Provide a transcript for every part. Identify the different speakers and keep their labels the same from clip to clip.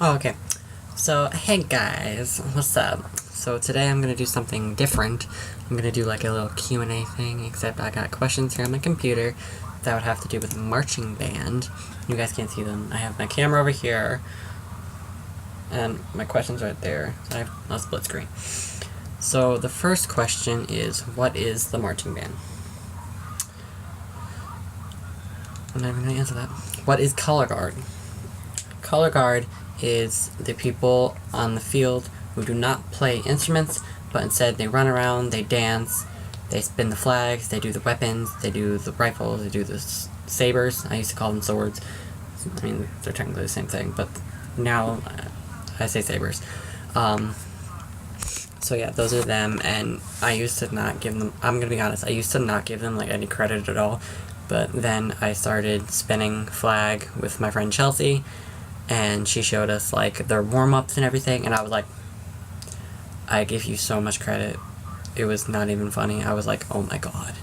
Speaker 1: Oh, okay. So, hey guys, what's up? So today I'm gonna do something different. I'm gonna do like a little Q&A thing, except I got questions here on my computer that would have to do with marching band. You guys can't see them. I have my camera over here, and my questions right there. So I have a split screen. So the first question is, what is the marching band? I'm not even gonna answer that. What is color guard? Color guard is the people on the field who do not play instruments, but instead they run around, they dance, they spin the flags, they do the weapons, they do the rifles, they do the sabers. I used to call them swords. I mean, they're technically the same thing, but now I say sabers. So yeah, those are them, and I used to not give them, I'm gonna be honest, I used to not give them like any credit at all, but then I started spinning flag with my friend Chelsea, and she showed us like their warm-ups and everything, and I was like, I give you so much credit. It was not even funny. I was like, oh my god.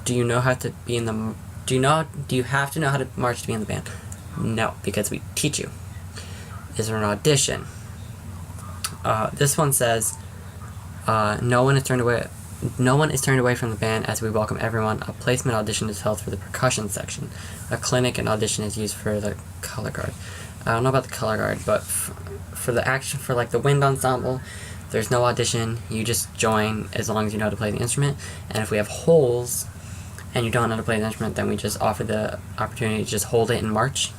Speaker 1: Do you know how to be in the, do you have to know how to march to be in the band? No, because we teach you. Is there an audition? This one says, no one is turned away from the band as we welcome everyone. A placement audition is held for the percussion section. A clinic and audition is used for the color guard. I don't know about the color guard, but for the action, for like the wind ensemble, there's no audition. You just join as long as you know how to play the instrument. And if we have holes and you don't know how to play the instrument, then we just offer the opportunity to just hold it and march.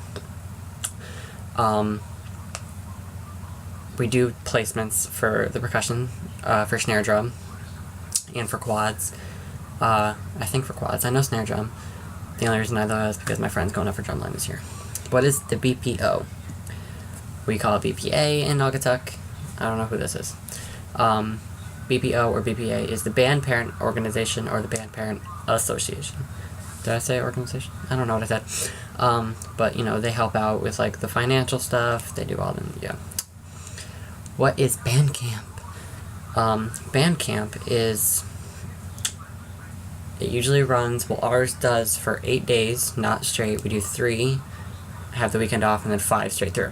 Speaker 1: We do placements for the percussion, for snare drum, and for quads. I think for quads. I know snare drum. The only reason I know is because my friend's going up for drumline this year. What is the BPO? We call it BPA in Naugatuck. I don't know who this is. BPO or BPA is the Band Parent Organization or the Band Parent Association. Did I say organization? I don't know what I said. But, you know, they help out with, like, the financial stuff. They do all the, yeah. What is band camp? Band camp is, it usually runs, well, ours does for 8 days, not straight. We do 3, have the weekend off, and then 5 straight through.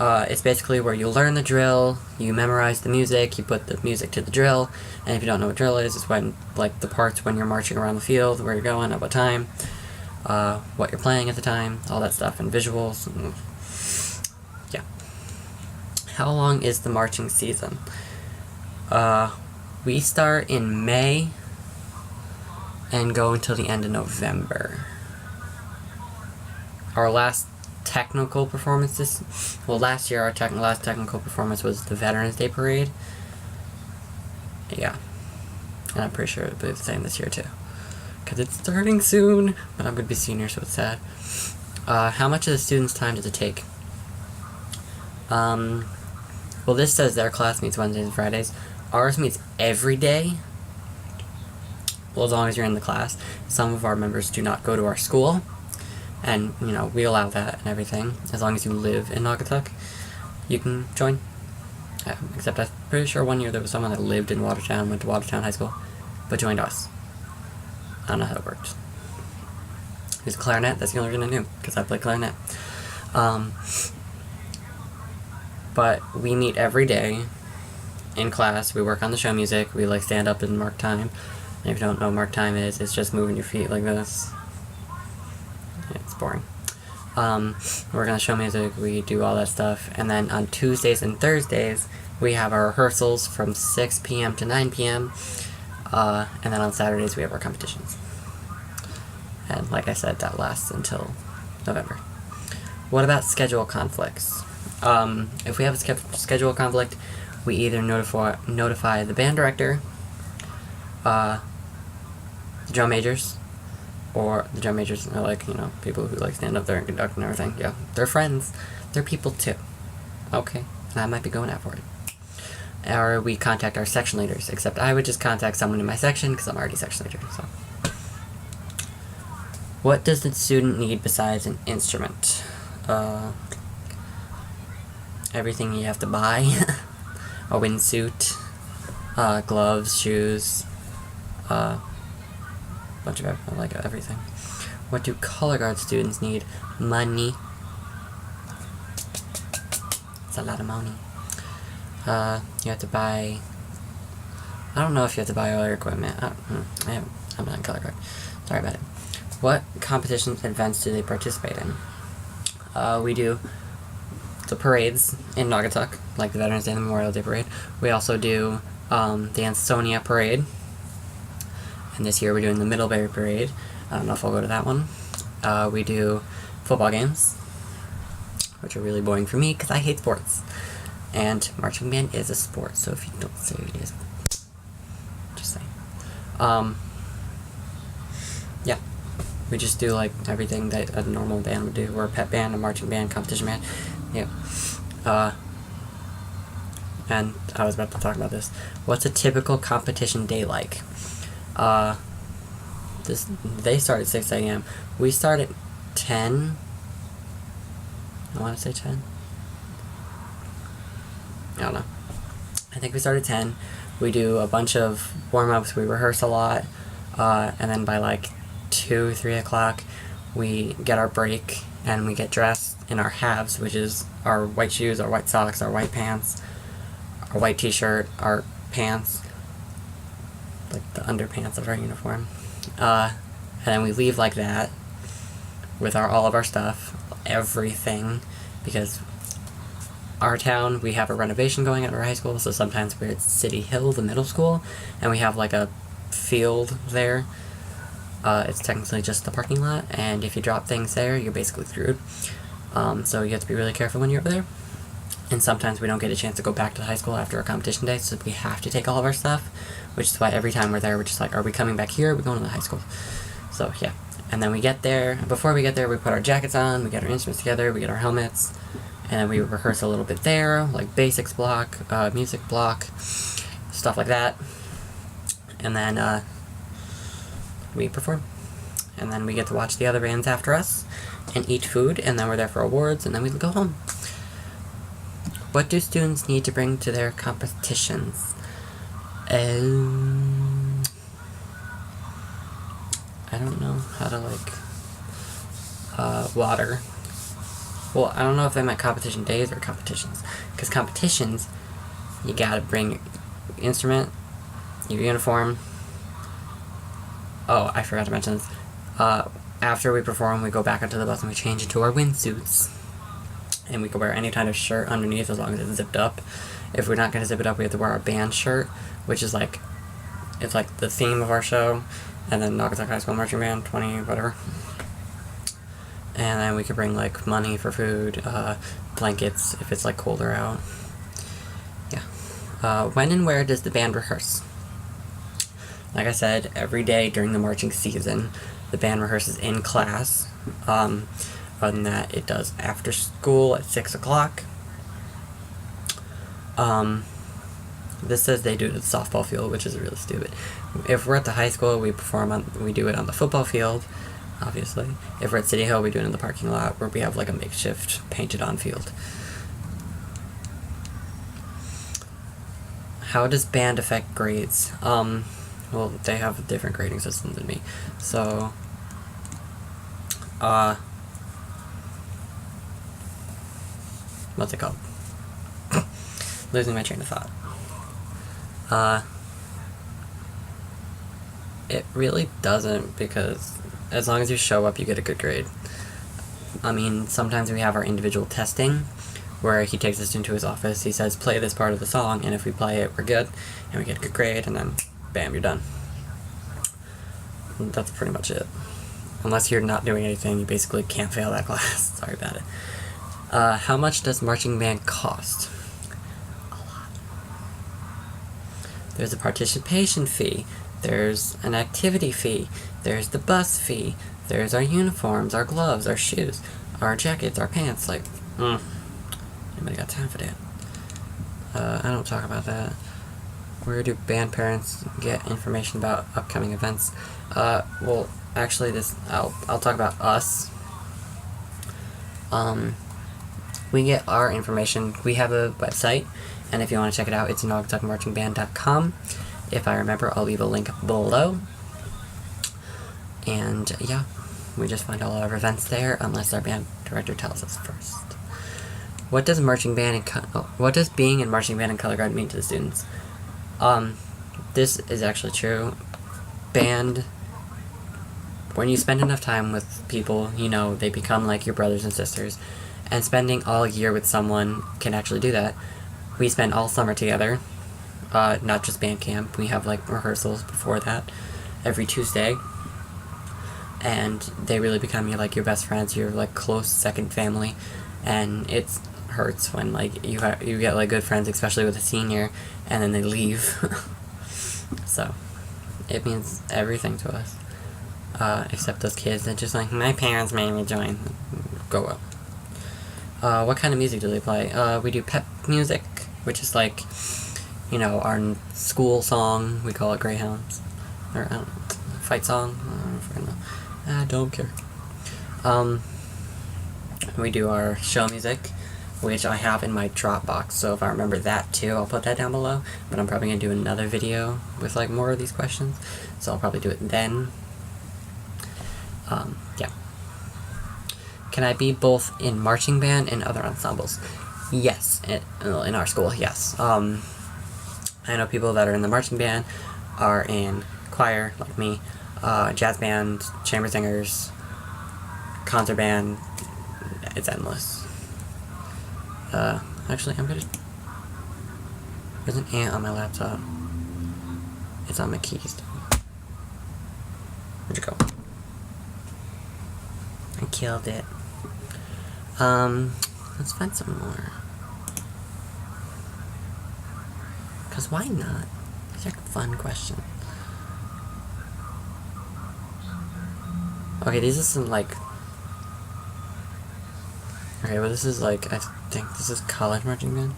Speaker 1: It's basically where you learn the drill, you memorize the music, you put the music to the drill, and if you don't know what drill is, it's when, like, the parts when you're marching around the field, where you're going, at what time, what you're playing at the time, all that stuff, and visuals, and yeah. How long is the marching season? We start in May and go until the end of November. Our last technical performance last year our last technical performance was the Veterans Day Parade. Yeah. And I'm pretty sure it'll be the same this year too. Because it's starting soon, but I'm going to be senior, so it's sad. How much of the students' time does it take? Well, this says their class meets Wednesdays and Fridays. Ours meets every day. Well, as long as you're in the class. Some of our members do not go to our school. And, you know, we allow that and everything. As long as you live in Naugatuck, you can join. Except I'm pretty sure one year there was someone that lived in Watertown, went to Watertown High School, but joined us. I don't know how it worked. He was a clarinet, that's the only reason I knew, because I play clarinet. But we meet every day in class. We work on the show music. We, like, stand up and mark time. And if you don't know what mark time is, it's just moving your feet like this. It's boring. We work on the show music. We do all that stuff. And then on Tuesdays and Thursdays, we have our rehearsals from 6 p.m. to 9 p.m. And then on Saturdays, we have our competitions. And like I said, that lasts until November. What about schedule conflicts? If we have a schedule conflict, we either notify the band director, the drum majors, or the drum majors are like, you know, people who like stand up there and conduct and everything. Yeah, they're friends. They're people too. Okay, and I might be going out for it. Or we contact our section leaders, except I would just contact someone in my section because I'm already section leader, so. What does the student need besides an instrument? Everything you have to buy. A windsuit, gloves, shoes, bunch of like everything. What do color guard students need? Money. It's a lot of money. You have to buy... I don't know if you have to buy all your equipment. I'm not in color guard. Sorry about it. What competitions and events do they participate in? We do the parades in Naugatuck, like the Veterans Day and the Memorial Day Parade. We also do the Ansonia Parade. And this year we're doing the Middlebury Parade. I don't know if I'll go to that one. We do football games, which are really boring for me because I hate sports. And marching band is a sport, so if you don't say it is, just saying. Yeah. We just do, like, everything that a normal band would do. We're a pep band, a marching band, competition band. Yeah. And I was about to talk about this. What's a typical competition day like? They start at 6 a.m. We start at 10. I want to say 10. I don't know. I think we start at 10. We do a bunch of warm-ups. We rehearse a lot. And then by like 2, 3 o'clock, we get our break and we get dressed in our halves, which is our white shoes, our white socks, our white pants, our white t-shirt, our pants, like the underpants of our uniform. And then we leave like that with all of our stuff, everything, because our town, we have a renovation going at our high school, so sometimes we're at City Hill, the middle school, and we have like a field there. It's technically just the parking lot, and if you drop things there, you're basically screwed. So you have to be really careful when you're over there. And sometimes we don't get a chance to go back to the high school after a competition day, so we have to take all of our stuff, which is why every time we're there, we're just like, are we coming back here, or are we going to the high school? So, yeah. And then we get there. Before we get there, we put our jackets on, we get our instruments together, we get our helmets, and then we rehearse a little bit there, like basics block, music block, stuff like that. And then, we perform. And then we get to watch the other bands after us, and eat food, and then we're there for awards, and then we go home. What do students need to bring to their competitions? I don't know how to, water. Well, I don't know if they meant competition days or competitions. Because competitions, you gotta bring your instrument, your uniform. Oh, I forgot to mention this. After we perform, we go back onto the bus and we change into our windsuits. And we can wear any kind of shirt underneath as long as it's zipped up. If we're not going to zip it up, we have to wear our band shirt, which is like, it's like the theme of our show. And then Naugatuck High School Marching Band, 20, whatever. And then we could bring like money for food, blankets if it's like colder out. Yeah. When and where does the band rehearse? Like I said, every day during the marching season, the band rehearses in class. Other than that, it does after school at 6 o'clock. This says they do it at the softball field, which is really stupid. If we're at the high school, we do it on the football field, obviously. If we're at City Hill, we do it in the parking lot, where we have like a makeshift painted-on field. How does band affect grades? Well, they have a different grading system than me. So, what's it called? Losing my train of thought. It really doesn't, because as long as you show up, you get a good grade. I mean, sometimes we have our individual testing, where he takes us into his office, he says, play this part of the song, and if we play it, we're good, and we get a good grade, and then, bam, you're done. And that's pretty much it. Unless you're not doing anything, you basically can't fail that class. Sorry about it. How much does marching band cost? A lot. There's a participation fee. There's an activity fee. There's the bus fee. There's our uniforms, our gloves, our shoes, our jackets, our pants. Like, anybody got time for that? I don't talk about that. Where do band parents get information about upcoming events? Well, actually, I'll talk about us. We get our information. We have a website, and if you want to check it out, it's naugatuckmarchingband.com. If I remember, I'll leave a link below. And yeah, We just find all our events there, unless our band director tells us first. What does what does being in marching band and color guard mean to the students? This is actually true. Band, when you spend enough time with people, you know, they become like your brothers and sisters, and spending all year with someone can actually do that. We spend all summer together, not just band camp. We have like rehearsals before that every Tuesday, and they really become like your best friends, your like close second family, and it hurts when like you get like good friends, especially with a senior, and then they leave. So it means everything to us, except those kids that just like, my parents made me join. Go up. What kind of music do they play? We do pep music, which is like, you know, our school song. We call it Greyhounds, or fight song. I don't care. We do our show music, which I have in my Dropbox, so if I remember that too, I'll put that down below, but I'm probably going to do another video with like more of these questions, so I'll probably do it then. Yeah. Can I be both in marching band and other ensembles? Yes, in our school, yes. I know people that are in the marching band are in choir, like me, jazz band, chamber singers, concert band. It's endless. Actually, there's an ant on my laptop. It's on my keys. Where'd you go? I killed it. Let's find some more. Cause why not? These are fun questions. Okay, these are some like... Okay, well this is like, I think this is college marching band.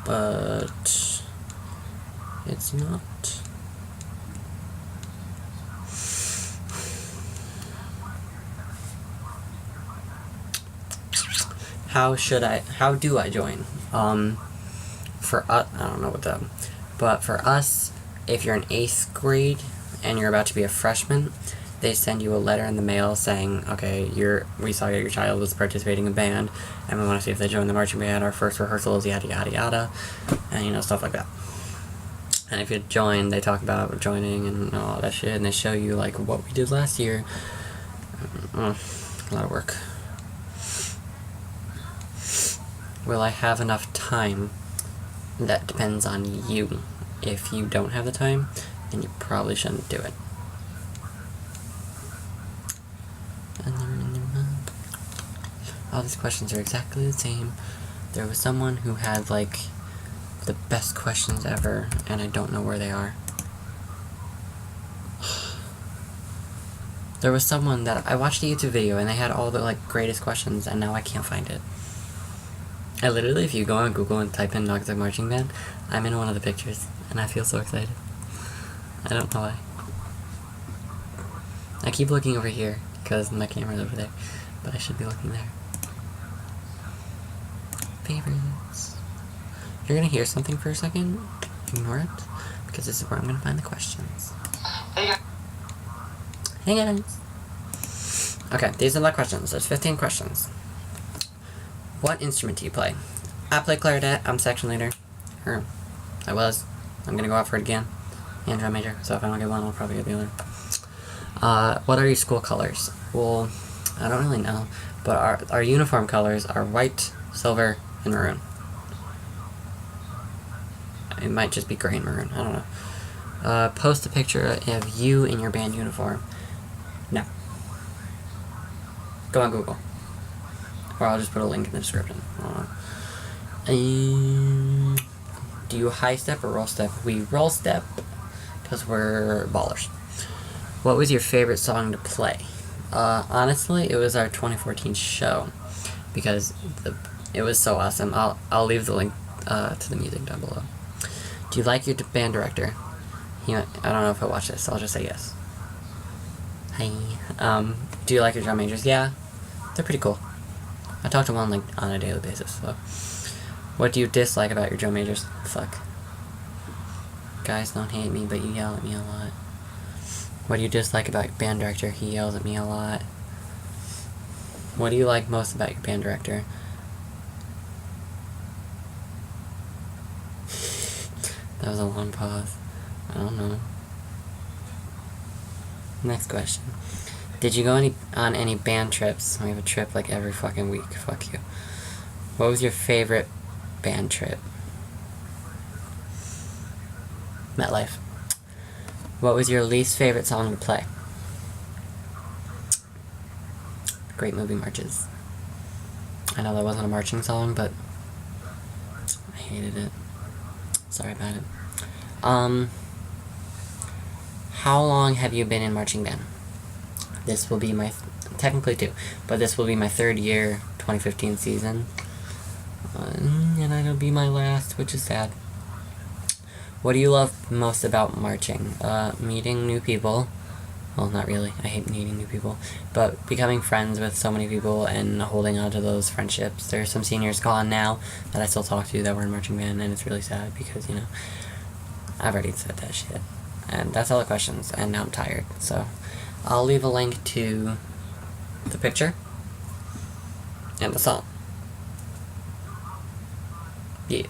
Speaker 1: But... it's not. How do I join? For us, I don't know what that, but for us, if you're in 8th grade and you're about to be a freshman, they send you a letter in the mail saying, okay, we saw your child was participating in band, and we want to see if they join the marching band. Our first rehearsal is yada yada yada, and you know, stuff like that. And if you join, they talk about joining and all that shit, and they show you like what we did last year. A lot of work. Will I have enough time? That depends on you. If you don't have the time, then you probably shouldn't do it. All these questions are exactly the same. There was someone who had like the best questions ever, and I don't know where they are. There was someone that I watched a YouTube video and they had all the like greatest questions, and now I can't find it. I literally, if you go on Google and type in Naugatuck Marching Band, I'm in one of the pictures, and I feel so excited. I don't know why. I keep looking over here, because my camera's over there, but I should be looking there. Favorites. You're gonna hear something for a second, ignore it, because this is where I'm gonna find the questions. Hey guys! Okay, these are the questions. There's 15 questions. What instrument do you play? I play clarinet. I'm section leader. Or, I was. I'm gonna go out for it again. And drum major. So if I don't get one, I'll probably get the other. What are your school colors? Well, I don't really know. But our uniform colors are white, silver, and maroon. It might just be gray and maroon. I don't know. Post a picture of you in your band uniform. No. Go on Google. Or I'll just put a link in the description. Do you high step or roll step? We roll step because we're ballers. What was your favorite song to play? Honestly, it was our 2014 show because it was so awesome. I'll leave the link to the music down below. Do you like your band director? I don't know if he'll watch this, so I'll just say yes. Hi. Do you like your drum majors? Yeah, they're pretty cool. I talk to one like on a daily basis. So, what do you dislike about your drum majors? Fuck. Guys, don't hate me, but you yell at me a lot. What do you dislike about your band director? He yells at me a lot. What do you like most about your band director? That was a long pause. I don't know. Next question. Did you go on any band trips? We have a trip like every fucking week. Fuck you. What was your favorite band trip? MetLife. What was your least favorite song to play? Great Movie Marches. I know that wasn't a marching song, but I hated it. Sorry about it. How long have you been in marching band? This will be my, technically 2, but this will be my 3rd year, 2015 season. And it'll be my last, which is sad. What do you love most about marching? Meeting new people. Well, not really. I hate meeting new people. But becoming friends with so many people and holding on to those friendships. There are some seniors gone now that I still talk to that were in marching band, and it's really sad because, you know, I've already said that shit. And that's all the questions, and now I'm tired. So I'll leave a link to the picture and the song. Yeah.